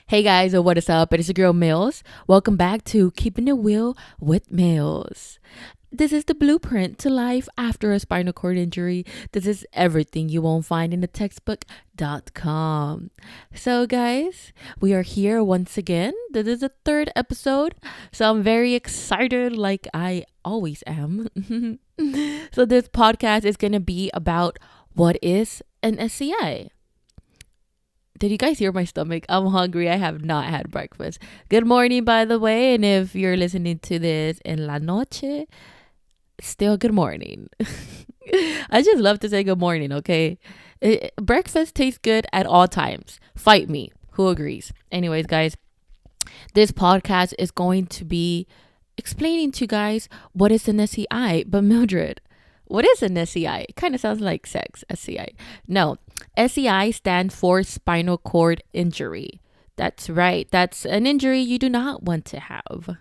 Hey guys, what is up? It is your girl Milz. Welcome back to Keeping It Real with Milz. This is the blueprint to life after a spinal cord injury. This is everything you won't find in the textbook.com. So guys, we are here once again. This is the third episode. So I'm very excited like I always am. So this podcast is going to be about what is an SCI. Did you guys hear my stomach? I'm hungry. I have not had breakfast. Good morning, by the way. And if you're listening to this in la noche, still good morning. I just love to say good morning, okay? Breakfast tastes good at all times. Fight me. Who agrees? Anyways, guys, this podcast is going to be explaining to you guys what is an SCI. But Mildred, what is an SCI? It kind of sounds like sex, SCI. No, SCI stands for spinal cord injury. That's right. That's an injury you do not want to have.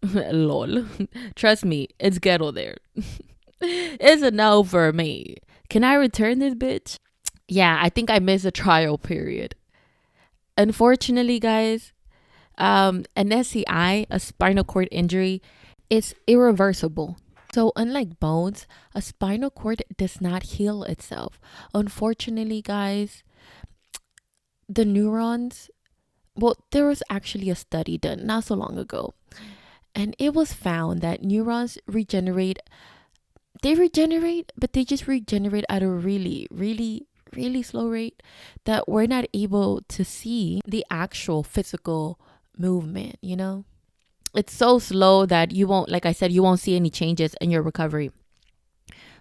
Lol. Trust me, it's ghetto there. It's a no for me. Can I return this bitch? Yeah, I think I missed a trial period. Unfortunately, guys, an SCI, a spinal cord injury, is irreversible. So unlike bones, a spinal cord does not heal itself. Unfortunately, guys, the neurons, there was actually a study done not so long ago. And it was found that neurons regenerate. They regenerate, but they just regenerate at a really, really, really slow rate that we're not able to see the actual physical movement, you know? It's so slow that you won't, like I said, you won't see any changes in your recovery.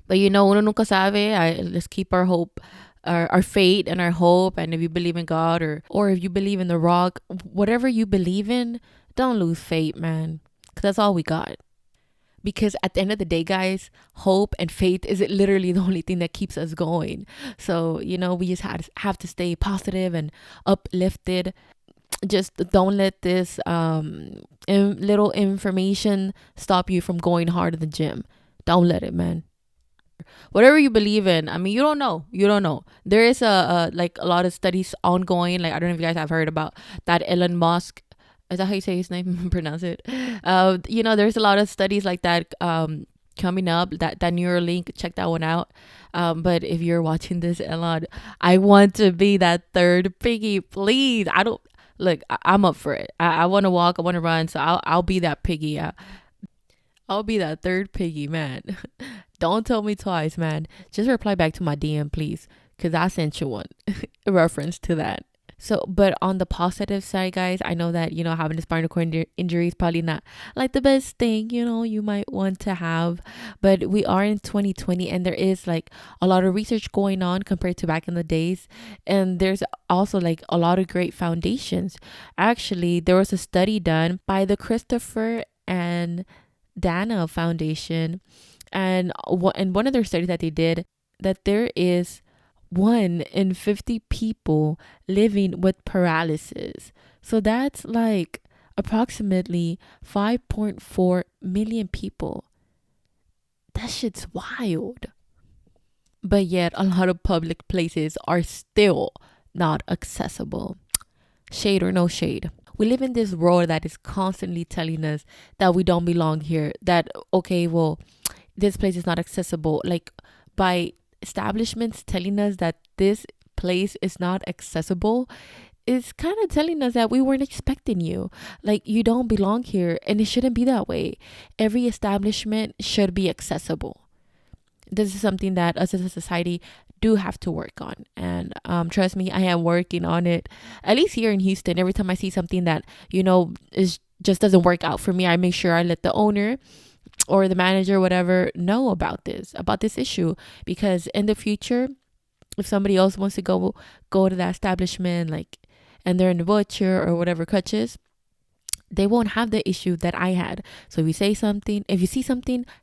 But uno nunca sabe. Let's keep our hope, our faith and our hope. And if you believe in God or if you believe in the rock, whatever you believe in, don't lose faith, man. Because that's all we got. Because at the end of the day, guys, hope and faith is literally the only thing that keeps us going. So, we just have to stay positive and uplifted. Just don't let this little information stop you from going hard at the gym. Don't let it, man. Whatever you believe in, I mean, you don't know. There is a lot of studies ongoing. Like, I don't know if you guys have heard about that Elon Musk. Is that how you say his name? Pronounce it. There's a lot of studies like that coming up. That Neuralink, check that one out. But if you're watching this, Elon, I want to be that third piggy, please. Look, I'm up for it. I want to walk. I want to run. So I'll be that piggy. I'll be that third piggy, man. Don't tell me twice, man. Just reply back to my DM, please. Because I sent you one. A reference to that. So, but on the positive side, guys, I know that, having a spinal cord injury is probably not like the best thing, you might want to have. But we are in 2020 and there is like a lot of research going on compared to back in the days. And there's also like a lot of great foundations. Actually, there was a study done by the Christopher and Dana Foundation. And in one of their studies that they did, that there is 1 in 50 people living with paralysis. So that's like approximately 5.4 million people. That shit's wild. But yet a lot of public places are still not accessible. Shade or no shade. We live in this world that is constantly telling us that we don't belong here. That, okay, well, this place is not accessible. Like by establishments telling us that this place is not accessible is kind of telling us that we weren't expecting you. Like, you don't belong here, and it shouldn't be that way. Every establishment should be accessible. This is something that us as a society do have to work on, and trust me, I am working on it. At least here in Houston, every time I see something that is just doesn't work out for me, I make sure I let the owner or the manager, whatever, know about this issue. Because in the future, if somebody else wants to go to that establishment, like, and they're in the wheelchair or whatever crutches, they won't have the issue that I had. So if you see something,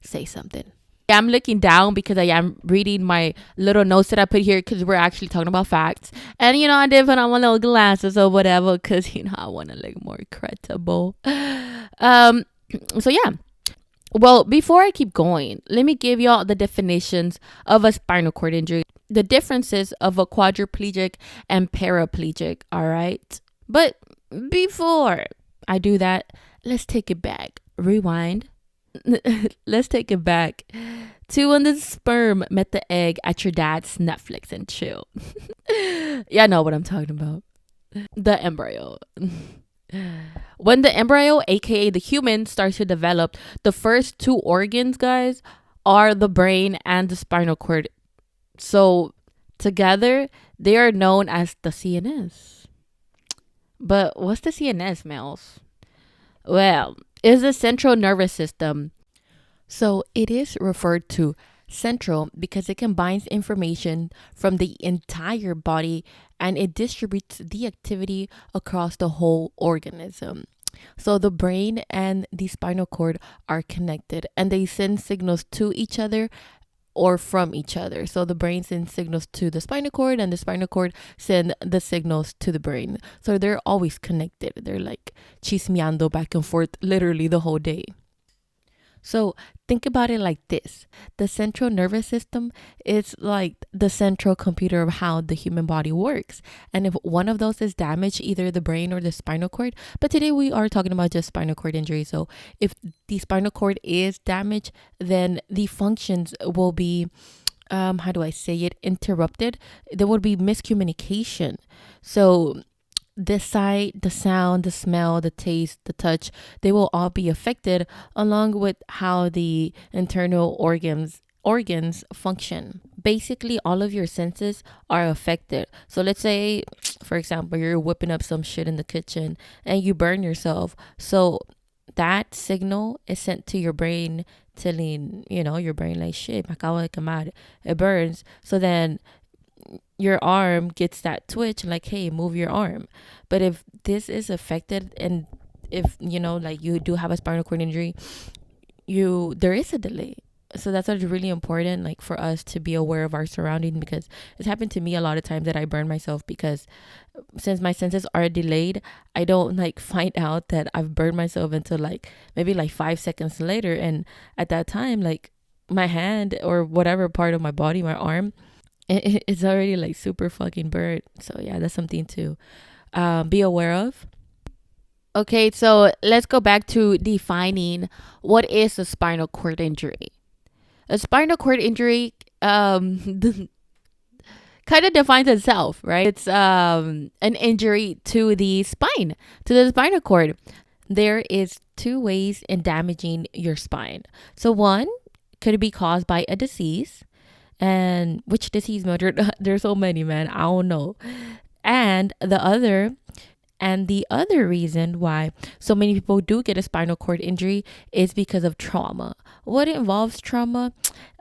say something. I'm looking down because I am reading my little notes that I put here because we're actually talking about facts. And, I did put on my little glasses or whatever because, I want to look more credible. So, yeah. Well, before I keep going, let me give y'all the definitions of a spinal cord injury. The differences of a quadriplegic and paraplegic, all right? But before I do that, let's take it back. Rewind. Let's take it back to when the sperm met the egg at your dad's Netflix and chill. Yeah, I know what I'm talking about. The embryo. When the embryo, aka the human, starts to develop, the first two organs, guys, are the brain and the spinal cord. So together, they are known as the CNS. But what's the CNS, Milz? Well, it's the central nervous system. So it is referred to central because it combines information from the entire body and it distributes the activity across the whole organism. So the brain and the spinal cord are connected and they send signals to each other or from each other. So the brain sends signals to the spinal cord and the spinal cord send the signals to the brain. So they're always connected. They're like chismeando back and forth literally the whole day. So think about it like this. The central nervous system is like the central computer of how the human body works. And if one of those is damaged, either the brain or the spinal cord, but today we are talking about just spinal cord injury. So if the spinal cord is damaged, then the functions will be, how do I say it, interrupted. There would be miscommunication. So the sight, the sound, the smell, the taste, the touch, they will all be affected along with how the internal organs function. Basically, all of your senses are affected. So let's say, for example, you're whipping up some shit in the kitchen and you burn yourself. So that signal is sent to your brain telling, your brain like, shit, me acabo de quemar. It burns. So then your arm gets that twitch like, hey, move your arm. But if this is affected and if like you do have a spinal cord injury, there is a delay. So that's what's really important, like for us to be aware of our surrounding, because it's happened to me a lot of times that I burn myself because since my senses are delayed, I don't like find out that I've burned myself until like maybe like 5 seconds later. And at that time, like my hand or whatever part of my body, my arm, it's already like super fucking burnt. So yeah, that's something to be aware of. Okay, so let's go back to defining what is a spinal cord injury. A spinal cord injury kind of defines itself, right? It's an injury to the spine, to the spinal cord. There is two ways in damaging your spine. So one could be caused by a disease. And which disease, Mildred? There's so many, man. I don't know. And the other reason why so many people do get a spinal cord injury is because of trauma. What involves trauma?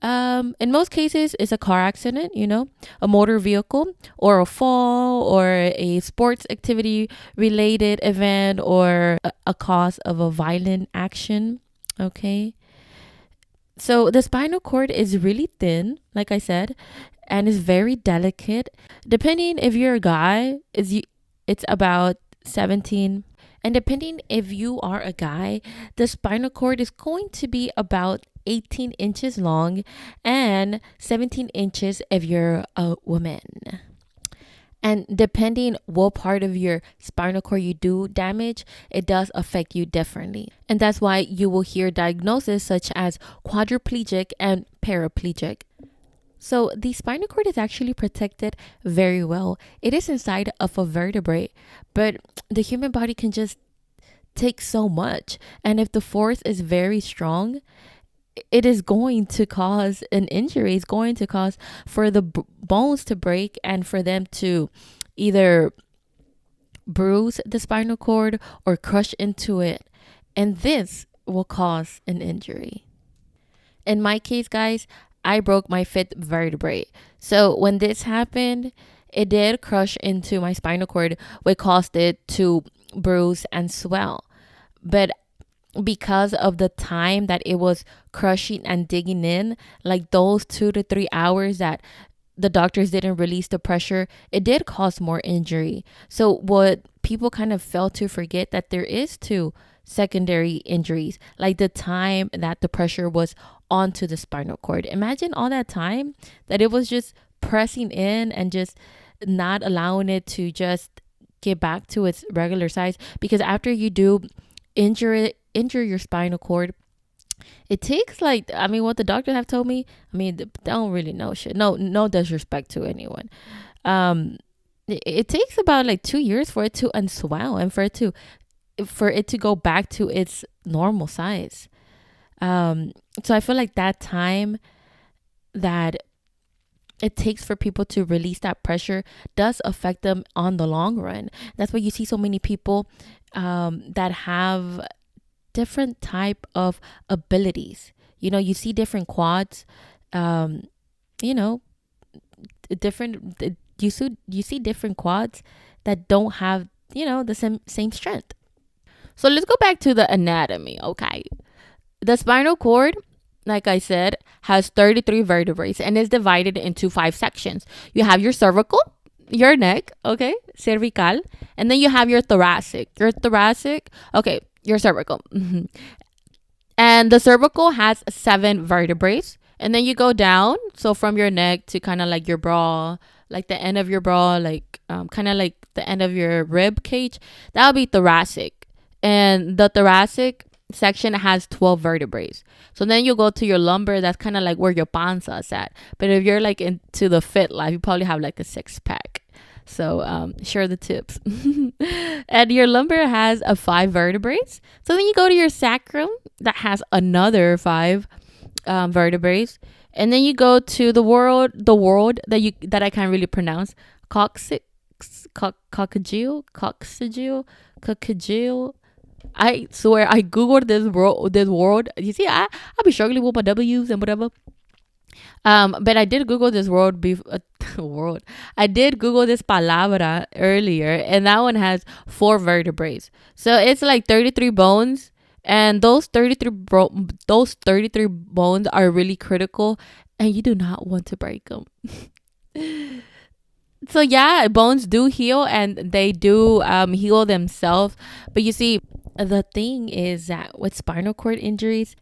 In most cases, it's a car accident, a motor vehicle, or a fall, or a sports activity related event, or a cause of a violent action. Okay. So the spinal cord is really thin, like I said, and is very delicate. Depending if you're a guy, it's about 17. And depending if you are a guy, the spinal cord is going to be about 18 inches long and 17 inches if you're a woman. And depending what part of your spinal cord you do damage, it does affect you differently. And that's why you will hear diagnoses such as quadriplegic and paraplegic. So the spinal cord is actually protected very well. It is inside of a vertebrae, but the human body can just take so much. And if the force is very strong, it is going to cause an injury. It's going to cause for the bones to break and for them to either bruise the spinal cord or crush into it. And this will cause an injury. In my case, guys, I broke my fifth vertebrae. So when this happened, it did crush into my spinal cord, which caused it to bruise and swell. But because of the time that it was crushing and digging in, like those 2 to 3 hours that the doctors didn't release the pressure, it did cause more injury. So what people kind of fail to forget that there is two secondary injuries, like the time that the pressure was onto the spinal cord. Imagine all that time that it was just pressing in and just not allowing it to just get back to its regular size, because after you do injure your spinal cord, it takes like, I mean, what the doctors have told me, I mean, they don't really know shit. No disrespect to anyone. It takes about like 2 years for it to unswell and for it to go back to its normal size. So I feel like that time that it takes for people to release that pressure does affect them on the long run. That's why you see so many people that have different type of abilities. You see different quads, you know, different, you see different quads that don't have, the same strength. So let's go back to the anatomy. Okay. The spinal cord, like I said, has 33 vertebrae and is divided into 5 sections. You have your cervical, your neck, okay, cervical, and then you have your thoracic. Okay, your cervical. And the cervical has 7 vertebrae. And then you go down, so from your neck to kind of like your bra, like the end of your bra, like kind of like the end of your rib cage, that would be thoracic. And the thoracic section has 12 vertebrae. So then you go to your lumbar, that's kind of like where your panza is at. But if you're like into the fit life, you probably have like a 6-pack. So share the tips. And your lumbar has 5 vertebrae. So then you go to your sacrum, that has another 5 vertebrae. And then you go to the world that I can't really pronounce, coccygeal. I swear I googled this word. You see, I'll be struggling with my W's and whatever. But I did Google this word. I did Google this palabra earlier, and that one has 4 vertebrae. So it's like 33 bones, and those 33 bones are really critical, and you do not want to break them. So yeah, bones do heal, and they do heal themselves. But you see, the thing is that with spinal cord injuries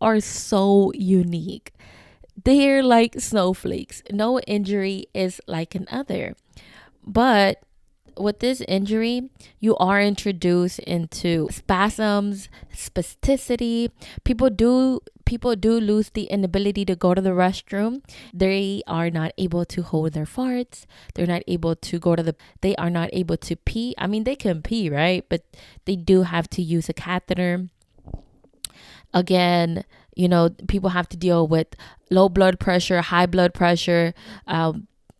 are so unique. They're like snowflakes. No injury is like another. But with this injury, you are introduced into spasms, spasticity. People do lose the inability to go to the restroom. They are not able to hold their farts. They're not able to they are not able to pee. I mean, they can pee, right? But they do have to use a catheter. Again, people have to deal with low blood pressure, high blood pressure,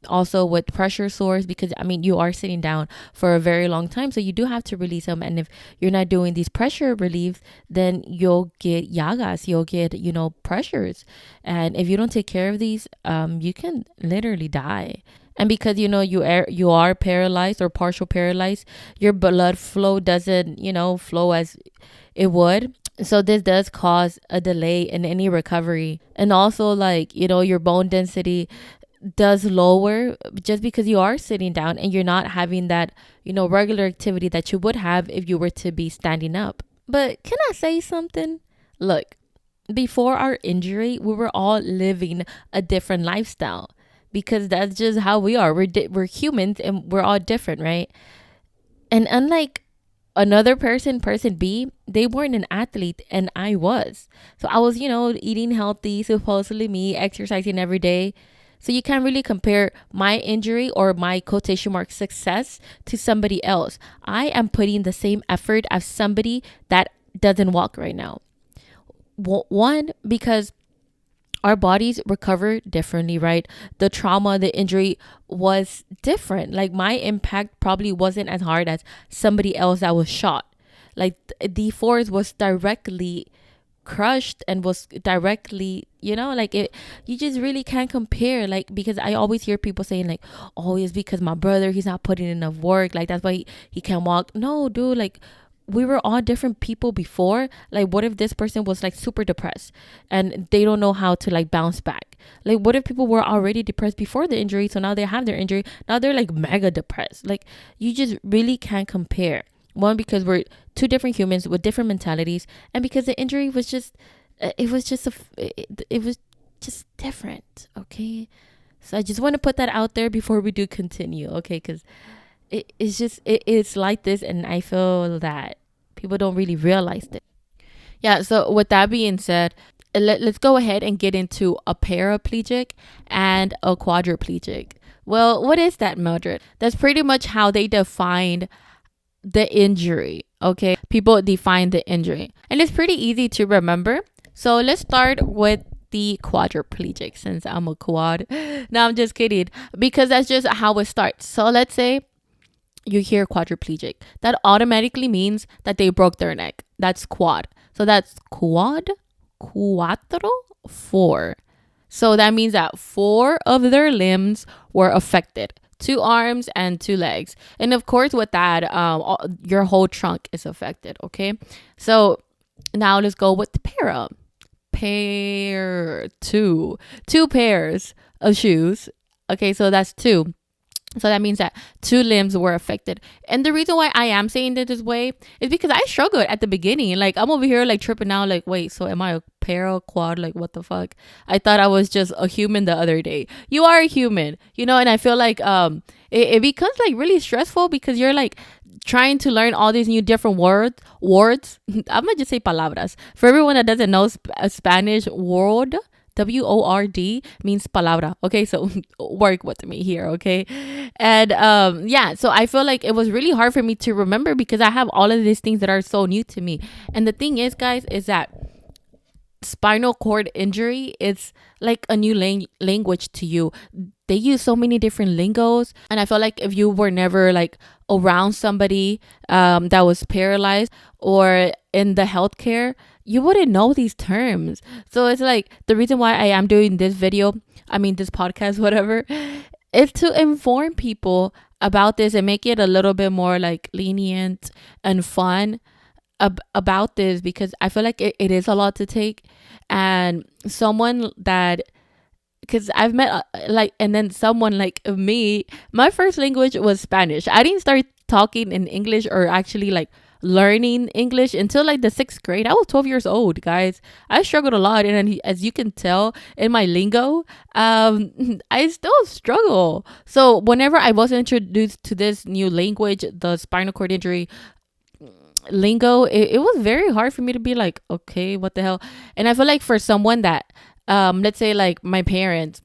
also with pressure sores, because you are sitting down for a very long time, so you do have to release them. And if you're not doing these pressure reliefs, then you'll get llagas, you'll get pressures, and if you don't take care of these, you can literally die. And because you are paralyzed or partial paralyzed, your blood flow doesn't flow as it would. So this does cause a delay in any recovery. And also, like, your bone density does lower just because you are sitting down and you're not having that, regular activity that you would have if you were to be standing up. But can I say something? Look, before our injury, we were all living a different lifestyle, because that's just how we are. We're humans, and we're all different, right? And unlike another person B, they weren't an athlete and I was. So I was, eating healthy, supposedly me, exercising every day. So you can't really compare my injury or my quotation mark success to somebody else. I am putting the same effort as somebody that doesn't walk right now. One, because our bodies recover differently, right? The trauma, the injury was different. Like, my impact probably wasn't as hard as somebody else that was shot. Like, the force was directly crushed and was directly, like, it, you just really can't compare. Like, because I always hear people saying like, oh, it's because my brother, he's not putting enough work, like that's why he can't walk. No, dude, like, we were all different people before. Like, what if this person was like super depressed and they don't know how to like bounce back? Like, what if people were already depressed before the injury, so now they have their injury, now they're like mega depressed? Like, you just really can't compare. One, because we're two different humans with different mentalities, and because the injury was just it was just different. Okay, so I just want to put that out there before we do continue, okay? Because it's just it's like this, and I feel that people don't really realize it. Yeah, so with that being said, let's go ahead and get into a paraplegic and a quadriplegic. Well, what is that, Mildred? That's pretty much how they defined the injury. Okay, people define the injury, and it's pretty easy to remember. So let's start with the quadriplegic, since I'm a quad. No, I'm just kidding, because that's just how it starts. So let's say you hear quadriplegic, that automatically means that they broke their neck. That's quad. So that's cuatro, four. So that means that 4 of their limbs were affected, 2 arms and 2 legs. And of course, with that, your whole trunk is affected. Okay. So now let's go with the pair, two pairs of shoes. Okay. So that's 2. So that means that 2 limbs were affected. And the reason why I am saying it this way is because I struggled at the beginning. Like, I'm over here like tripping out, like, wait, so am I a para, quad? Like, what the fuck? I thought I was just a human the other day. You are a human, and I feel like it becomes like really stressful because you're like trying to learn all these new different words. I'm gonna just say palabras. For everyone that doesn't know Spanish, word, WORD means palabra. Okay, so work with me here. Okay. And yeah, so I feel like it was really hard for me to remember because I have all of these things that are so new to me. And the thing is, guys, is that spinal cord injury, it's like a new language to you. They use so many different lingos, and I feel like if you were never like around somebody that was paralyzed or in the healthcare, you wouldn't know these terms. So it's like the reason why I am doing this video, this podcast, whatever, is to inform people about this and make it a little bit more like lenient and fun about this, because I feel like it is a lot to take. And someone that, because I've met and then someone like me, my first language was Spanish. I didn't start talking in English or actually like learning English until like the 6th grade. I was 12 years old, guys. I struggled a lot, and as you can tell in my lingo, I still struggle. So whenever I was introduced to this new language, the spinal cord injury lingo, it was very hard for me to be like, okay, what the hell. And I feel like for someone that let's say like my parents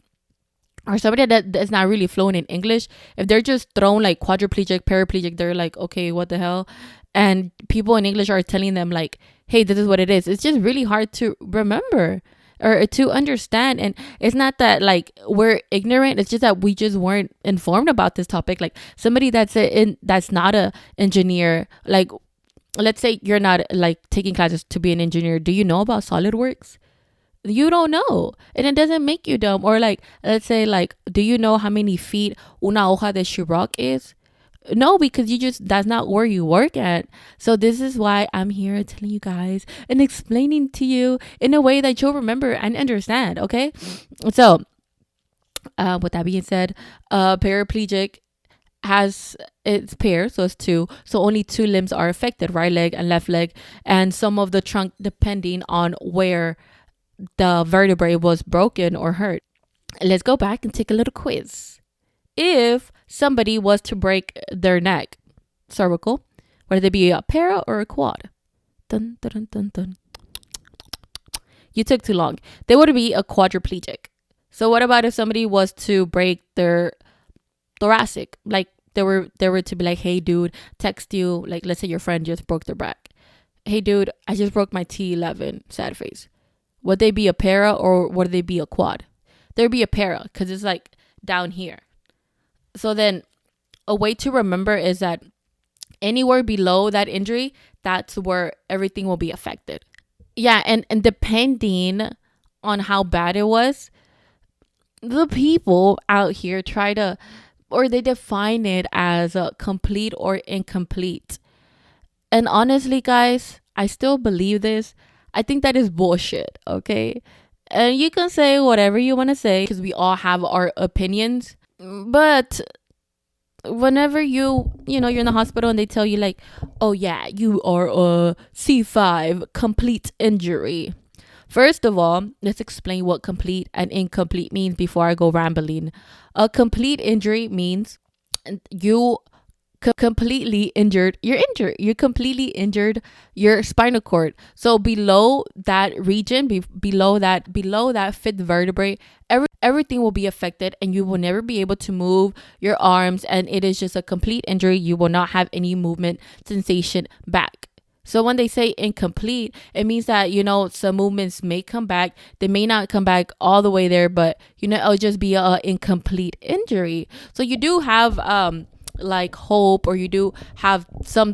or somebody that's not really fluent in English, if they're just thrown like quadriplegic, paraplegic, they're like, okay, what the hell. And people in English are telling them like, hey, this is what it is. It's just really hard to remember or to understand. And it's not that like we're ignorant, it's just that we just weren't informed about this topic. Like somebody that's not a engineer, like let's say you're not like taking classes to be an engineer. Do you know about SolidWorks? You don't know, and it doesn't make you dumb. Or like, let's say like, do you know how many feet una hoja de Chirac is? No, because that's not where you work at. So this is why I'm here telling you guys and explaining to you in a way that you'll remember and understand. Okay. So with that being said, paraplegic has its pair, so it's 2. So only 2 limbs are affected, right leg and left leg, and some of the trunk depending on where the vertebrae was broken or hurt. Let's go back and take a little quiz. If somebody was to break their neck, cervical, whether they be a para or a quad, dun, dun, dun, dun, dun. You took too long. They would be a quadriplegic. So what about if somebody was to break their thoracic? Like they were to be like, hey dude, text you, like let's say your friend just broke their back. Hey dude, I just broke my T11, sad face. Would they be a para or would they be a quad? They'd be a para because it's like down here. So then a way to remember is that anywhere below that injury, that's where everything will be affected. Yeah, and depending on how bad it was, the people out here they define it as a complete or incomplete. And honestly, guys, I still believe this. I think that is bullshit, okay? And you can say whatever you want to say because we all have our opinions. But whenever you're in the hospital and they tell you like, oh yeah, you are a C5 complete injury. First of all, let's explain what complete and incomplete means before I go rambling. A complete injury means you completely injured. You're completely injured your spinal cord. So below that region, below that fifth vertebrae, everything will be affected, and you will never be able to move your arms, and it is just a complete injury. You will not have any movement sensation back. So when they say incomplete, it means that, some movements may come back. They may not come back all the way there, but, it'll just be a incomplete injury. So you do have, like hope, or you do have some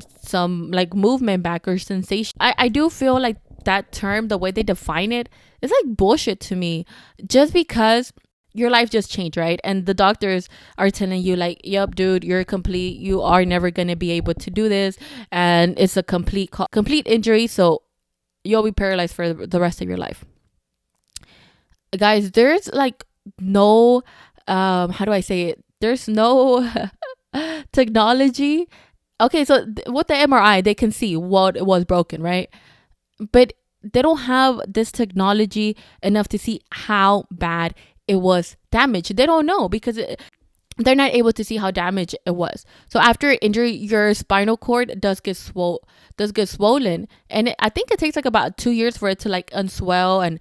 like movement back or sensation. I do feel like that term, the way they define it, is like bullshit to me, just because your life just changed, right? And the doctors are telling you like, yep, dude, you're complete, you are never going to be able to do this, and it's a complete injury, so you'll be paralyzed for the rest of your life. Guys, there's like no how do I say it, there's no technology. Okay, so with the MRI, they can see what was broken, right? But they don't have this technology enough to see how bad it was damaged. They don't know, because they're not able to see how damaged it was. So after injury, your spinal cord does get swollen, and I think it takes like about 2 years for it to like unswell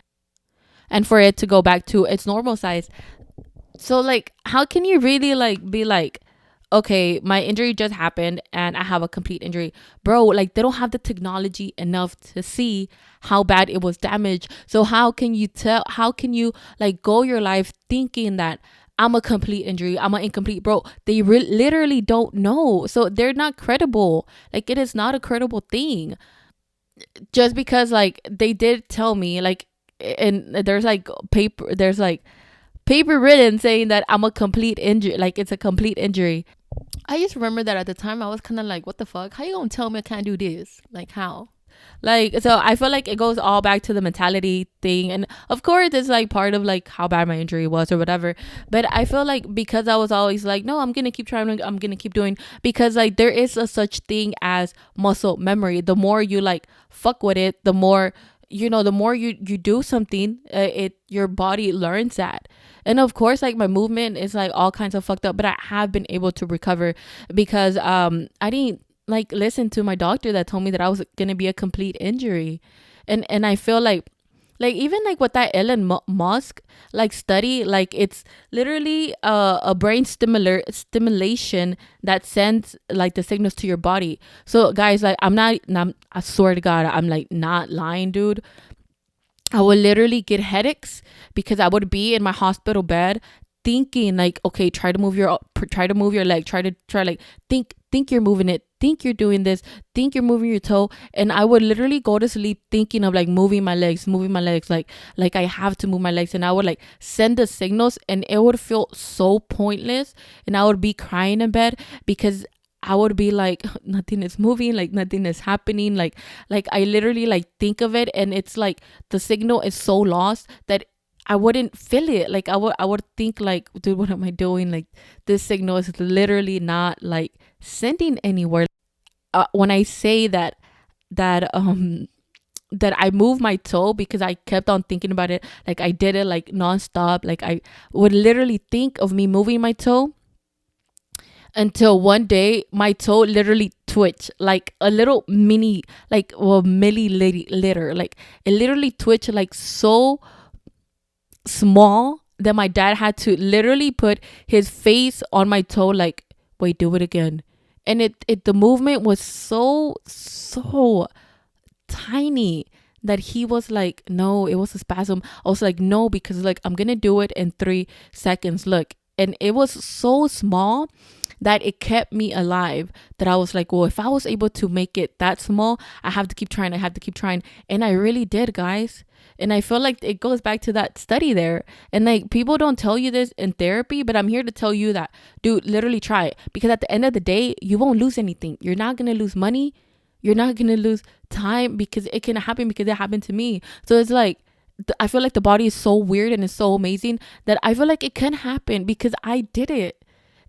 and for it to go back to its normal size. So like, how can you really like be like, okay, my injury just happened and I have a complete injury? Bro, like, they don't have the technology enough to see how bad it was damaged. So how can you like go your life thinking that I'm a complete injury, I'm an incomplete? Bro, they literally don't know. So they're not credible. Like, it is not a credible thing. Just because like they did tell me, like, and there's like paper written saying that I'm a complete injury, like it's a complete injury. I just remember that at the time I was kind of like, what the fuck? How you gonna tell me I can't do this? Like, how? Like, so I feel like it goes all back to the mentality thing. And of course, it's like part of like how bad my injury was or whatever. But I feel like because I was always like, no, I'm going to keep trying. I'm going to keep doing, because like there is a such thing as muscle memory. The more you like fuck with it, the more, the more you do something, your body learns that. And of course, like my movement is like all kinds of fucked up, but I have been able to recover because I didn't like listen to my doctor that told me that I was gonna be a complete injury. And I feel like even like with that Elon Musk like study, like it's literally a brain stimulation that sends like the signals to your body. So guys, like I swear to God, I'm like not lying, dude. I would literally get headaches because I would be in my hospital bed thinking like, okay, try to move your leg, try like think you're moving it, think you're doing this, think you're moving your toe. And I would literally go to sleep thinking of like moving my legs, like I have to move my legs. And I would like send the signals, and it would feel so pointless, and I would be crying in bed because I would be like, nothing is moving, like nothing is happening. Like I literally like think of it, and it's like the signal is so lost that I wouldn't feel it. Like I would think like, dude, what am I doing? Like this signal is literally not like sending anywhere. When I say that I moved my toe because I kept on thinking about it, like I did it like nonstop. Like I would literally think of me moving my toe, until one day my toe literally twitched like a little mini, like milliliter. Like it literally twitched like so small that my dad had to literally put his face on my toe, like, wait, do it again. And the movement was so tiny that he was like, no, it was a spasm. I was like, no, because like I'm gonna do it in 3 seconds, look. And it was so small that it kept me alive, that I was like, well, if I was able to make it that small, I have to keep trying. And I really did, guys. And I feel like it goes back to that study there. And like people don't tell you this in therapy, but I'm here to tell you that, dude, literally try it. Because at the end of the day, you won't lose anything. You're not going to lose money. You're not going to lose time, because it can happen, because it happened to me. So it's like, I feel like the body is so weird and it's so amazing that I feel like it can happen because I did it.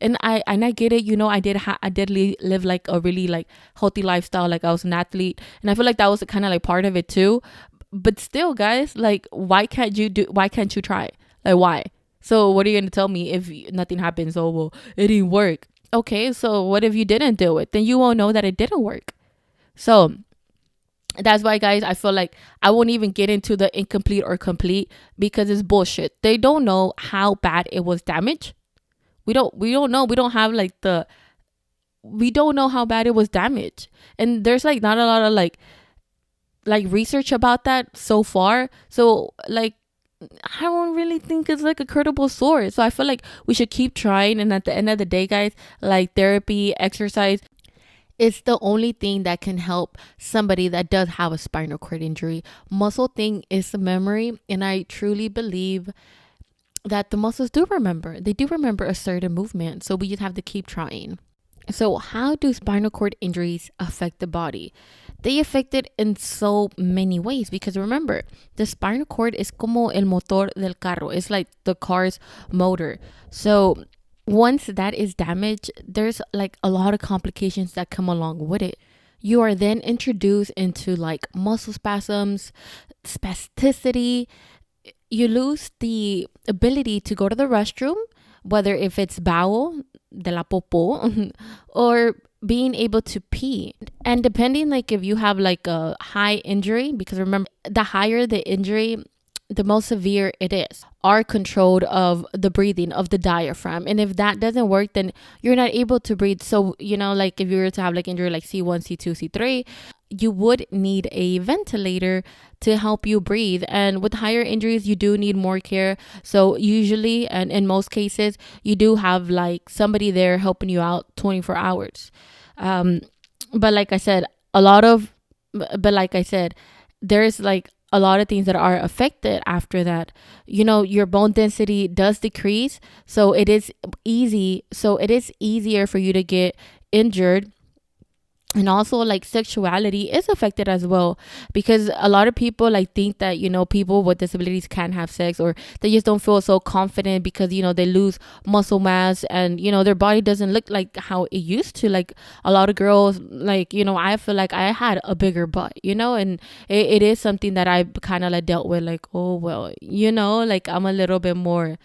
And I get it, I did live like a really like healthy lifestyle. Like I was an athlete, and I feel like that was kind of like part of it too. But still, guys, like why can't you try? Like why? So what are you gonna tell me if nothing happens? Oh well, it didn't work. Okay, so what if you didn't do it? Then you won't know that it didn't work. So that's why, guys, I feel like I won't even get into the incomplete or complete because it's bullshit. They don't know how bad it was damaged. We don't know. We don't have like we don't know how bad it was damaged. And there's like not a lot of like research about that so far. So like I don't really think it's like a credible source. So I feel like we should keep trying. And at the end of the day, guys, like therapy, exercise, it's the only thing that can help somebody that does have a spinal cord injury. Muscle thing is the memory. And I truly believe that the muscles do remember. They do remember a certain movement. So we just have to keep trying. So how do spinal cord injuries affect the body? They affect it in so many ways because remember, the spinal cord is como el motor del carro. It's like the car's motor. So once that is damaged, there's like a lot of complications that come along with it. You are then introduced into like muscle spasms, spasticity. You lose the ability to go to the restroom, whether if it's bowel, de la popo, or being able to pee. And depending like if you have like a high injury, because remember, the higher the injury, the most severe it is, are controlled of the breathing of the diaphragm. And if that doesn't work, then you're not able to breathe. So, you know, like if you were to have like injury like C1, C2, C3, you would need a ventilator to help you breathe. And with higher injuries, you do need more care. So usually, and in most cases, you do have like somebody there helping you out 24 hours. But like I said, there's like a lot of things that are affected after that. You know, your bone density does decrease. So it is easier for you to get injured. And also like sexuality is affected as well, because a lot of people like think that, you know, people with disabilities can't have sex, or they just don't feel so confident because, you know, they lose muscle mass and, you know, their body doesn't look like how it used to. Like a lot of girls, like, you know, I feel like I had a bigger butt, you know, and it is something that I kind of like dealt with, like, oh, well, you know, like I'm a little bit more,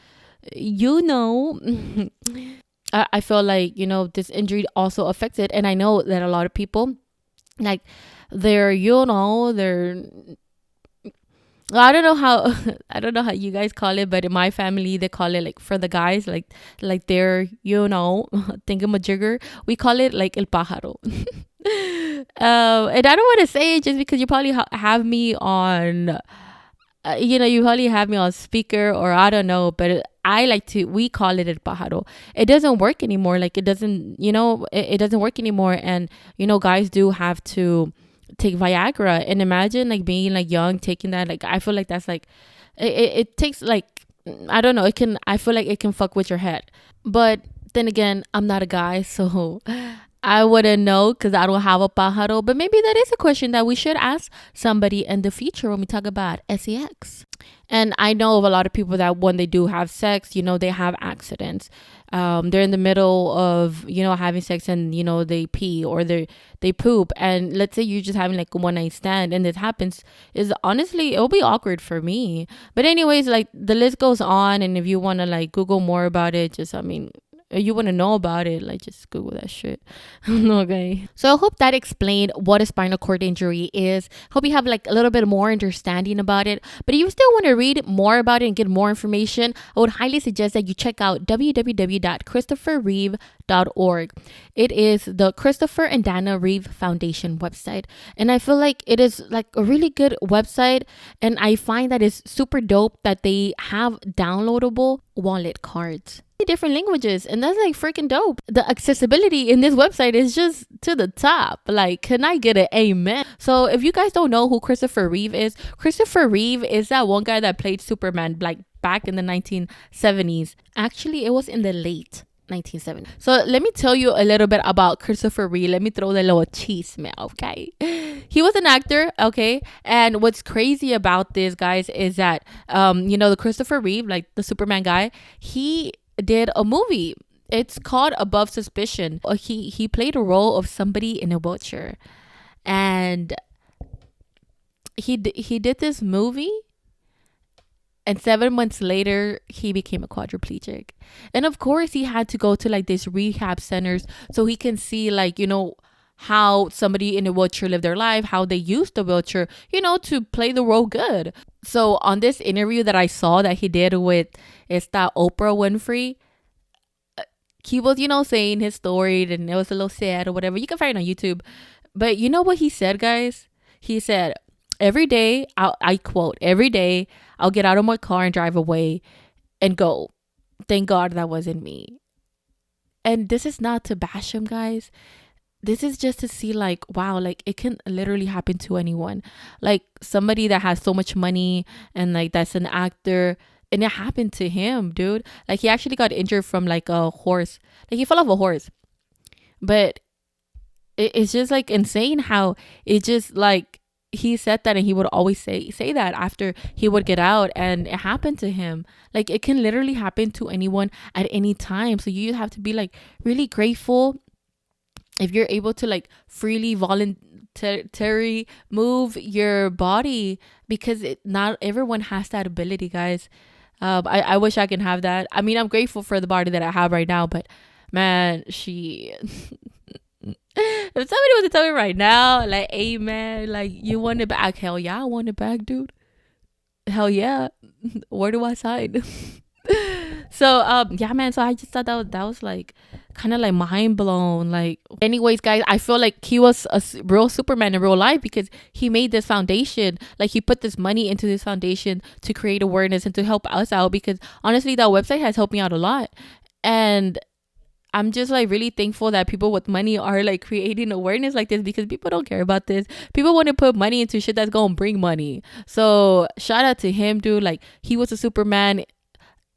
you know. I feel like, you know, this injury also affects it. And I know that a lot of people, like, I don't know how, I don't know how you guys call it, but in my family, they call it like, for the guys, like they're, you know, thingamajigger. We call it like el pájaro. And I don't want to say it just because you probably have me on, you know, you probably have me on speaker, or I don't know, but we call it el pájaro. It doesn't work anymore. Like it doesn't, you know, it doesn't work anymore. And, you know, guys do have to take Viagra. And imagine like being like young, taking that. Like, I feel like that's like, it takes like, I don't know. I feel like it can fuck with your head. But then again, I'm not a guy, so I wouldn't know because I don't have a pájaro. But maybe that is a question that we should ask somebody in the future when we talk about sex. And I know of a lot of people that when they do have sex, you know, they have accidents. They're in the middle of, you know, having sex and, you know, they pee or they poop. And let's say you're just having like a one night stand and this happens, is honestly, it'll be awkward for me. But anyways, like the list goes on. And if you want to like Google more about it, just, I mean, you want to know about it, like just Google that shit. Okay, so I hope that explained what a spinal cord injury is. Hope you have like a little bit more understanding about it. But if you still want to read more about it and get more information, I would highly suggest that you check out www.christopherreeve.org. It is the Christopher and Dana Reeve Foundation website, and I feel like it is like a really good website. And I find that it's super dope that they have downloadable wallet cards, different languages, and that's like freaking dope. The accessibility in this website is just to the top. Like, can I get an amen? So if you guys don't know who Christopher Reeve is that one guy that played Superman like back in the 1970s. Actually, it was in the late 1970s. So let me tell you a little bit about Christopher Reeve. Let me throw the little chisme, okay? He was an actor, okay? And what's crazy about this, guys, is that you know, the Christopher Reeve, like the Superman guy, he did a movie. It's called Above Suspicion. He played a role of somebody in a wheelchair, and he did this movie, And 7 months later, he became a quadriplegic. And of course, he had to go to like these rehab centers so he can see, like, how somebody in a wheelchair lived their life, how they used the wheelchair, to play the role good. So on this interview that I saw that he did with esta Oprah Winfrey, he was, saying his story, and it was a little sad or whatever. You can find it on YouTube. But you know what he said, guys? He said, every day, I quote, every day I'll get out of my car and drive away and go, thank God that wasn't me. And this is not to bash him, guys. This is just to see, like, wow, like, it can literally happen to anyone. Like, somebody that has so much money and, like, that's an actor, and it happened to him, dude. Like, he actually got injured from, like, a horse. Like, he fell off a horse. But it's just, like, insane how it just, like, he said that, and he would always say that after he would get out, and it happened to him. Like, it can literally happen to anyone at any time. So you have to be, like, really grateful if you're able to, like, freely voluntary move your body, because not everyone has that ability, guys. I wish I can have that. I mean, I'm grateful for the body that I have right now, but man, if somebody was to tell me right now, like, hey man, like, you want it back? Hell yeah, I want it back, dude. Hell yeah. Where do I sign? So yeah, man, so I just thought that was like kind of like mind blown. Like, anyways, guys, I feel like he was a real Superman in real life, because he made this foundation. Like, he put this money into this foundation to create awareness and to help us out, because honestly, that website has helped me out a lot. And I'm just, like, really thankful that people with money are, like, creating awareness like this, because people don't care about this. People want to put money into shit that's gonna bring money. So shout out to him, dude. Like, he was a Superman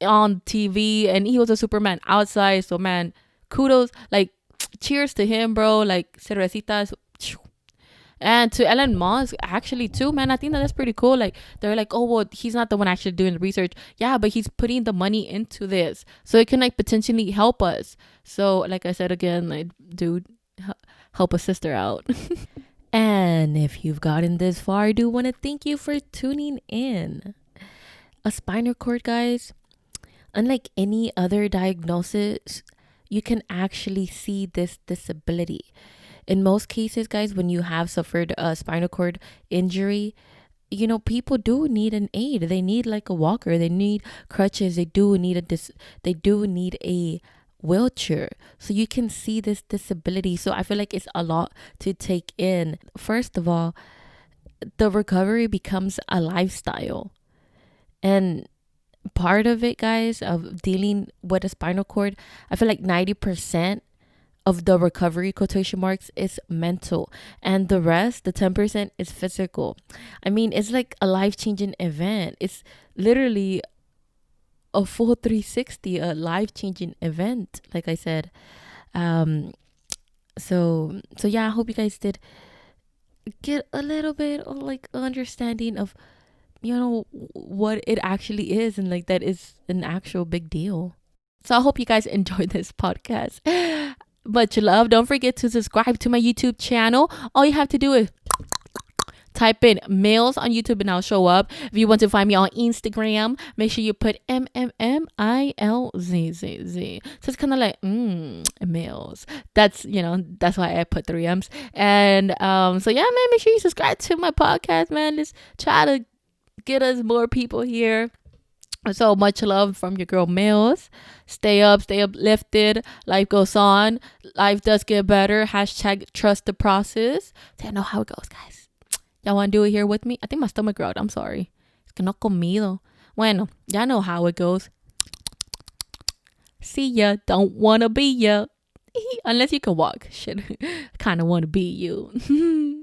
on TV, and he was a Superman outside. So, man, kudos, like, cheers to him, bro. Like, cervecitas. And to Elon Musk, actually, too, man, I think that's pretty cool. Like, they're like, oh, well, he's not the one actually doing the research. Yeah, but he's putting the money into this, so it can, like, potentially help us. So, like I said again, like, dude, help a sister out. And if you've gotten this far, I do want to thank you for tuning in. A spinal cord, guys, unlike any other diagnosis, you can actually see this disability. In most cases, guys, when you have suffered a spinal cord injury, people do need an aid. They need, like, a walker. They need crutches. They do need a wheelchair. So you can see this disability. So I feel like it's a lot to take in. First of all, the recovery becomes a lifestyle. And part of it, guys, of dealing with a spinal cord, I feel like 90% of the recovery, quotation marks, is mental, and the rest, the 10%, is physical. I mean, it's like a life-changing event. It's literally a full 360, a life-changing event, like I said. So yeah, I hope you guys did get a little bit of, like, understanding of what it actually is, and, like, that is an actual big deal. So I hope you guys enjoyed this podcast. Much love. Don't forget to subscribe to my YouTube channel. All you have to do is type in Milz on YouTube and I'll show up. If you want to find me on Instagram, make sure you put MMMILZZZ. So it's kind of like Milz. That's why I put 3 M's. And so yeah, man, make sure you subscribe to my podcast, man. Let's try to get us more people here. So much love from your girl Milz. Stay uplifted. Life goes on. Life does get better. # trust the process. So I know how it goes, guys. Y'all want to do it here with me? I think my stomach growled. I'm sorry. Es que no comido. Bueno, y'all know how it goes. See ya. Don't want to be ya. Unless you can walk. Shit. I kind of want to be you.